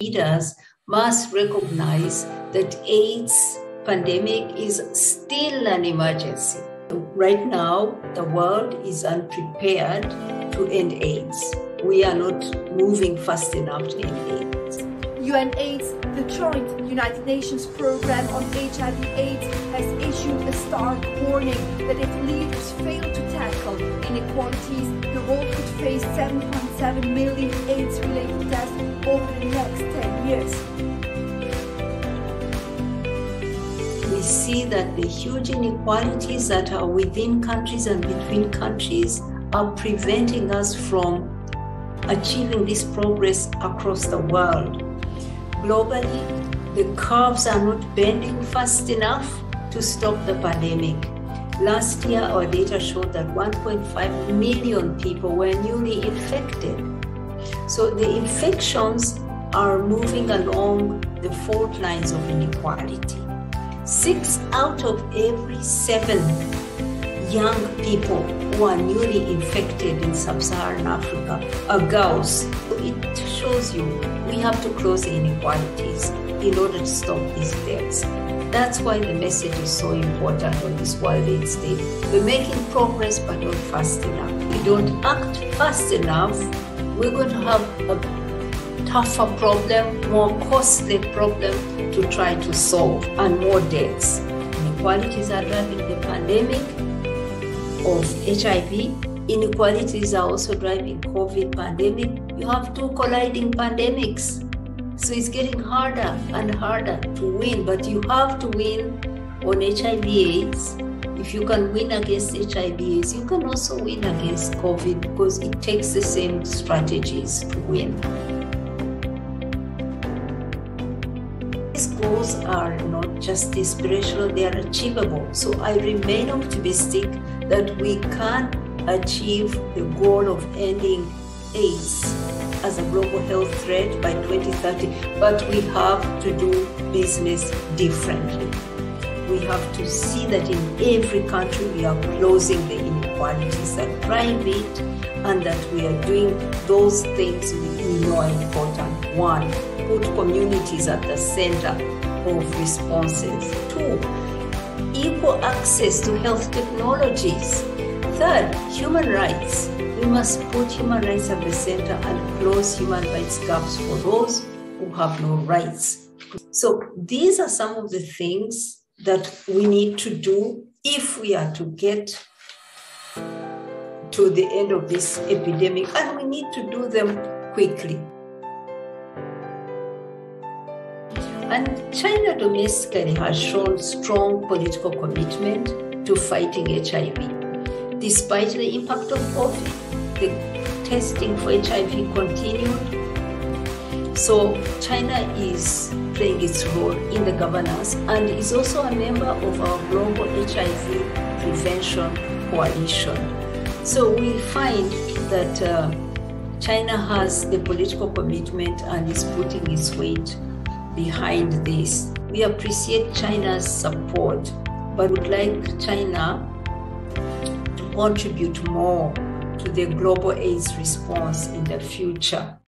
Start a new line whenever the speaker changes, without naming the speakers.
Leaders must recognize that AIDS pandemic is still an emergency. Right now, the world is unprepared to end AIDS. We are not moving fast enough to end AIDS.
UNAIDS, the joint United Nations program on HIV/AIDS, has issued a stark warning that if leaders fail to tackle inequalities, the world could face 7.7 million AIDS-related deaths over the next 10 years.
We see that the huge inequalities that are within countries and between countries are preventing us from achieving this progress across the world. Globally, the curves are not bending fast enough to stop the pandemic. Last year, our data showed that 1.5 million people were newly infected. So the infections are moving along the fault lines of inequality. 6 out of every 7 young people who are newly infected in sub-Saharan Africa are girls. It shows you we have to close the inequalities in order to stop these deaths. That's why the message is so important on this World AIDS Day. We're making progress, but not fast enough. If we don't act fast enough, we're going to have a tougher problem, more costly problem to try to solve, and more deaths. Inequalities are driving the pandemic of HIV. Inequalities are also driving COVID pandemic. You have two colliding pandemics. So it's getting harder and harder to win, but you have to win on HIV/AIDS. If you can win against HIV/AIDS, you can also win against COVID, because it takes the same strategies to win. These goals are not just aspirational, they are achievable. So I remain optimistic that we can achieve the goal of ending AIDS as a global health threat by 2030, but we have to do business differently. We have to see that in every country we are closing the inequalities that drive it, and that we are doing those things we know are important. 1, put communities at the center of responses. 2, equal access to health technologies. 3rd, human rights. We must put human rights at the center and close human rights gaps for those who have no rights. So these are some of the things that we need to do if we are to get to the end of this epidemic, and we need to do them quickly. And China domestically has shown strong political commitment to fighting HIV. Despite the impact of COVID, the testing for HIV continued. So China is playing its role in the governance and is also a member of our global HIV prevention coalition. So we find that China has the political commitment and is putting its weight behind this. We appreciate China's support, but would like China to contribute more to the global AIDS response in the future.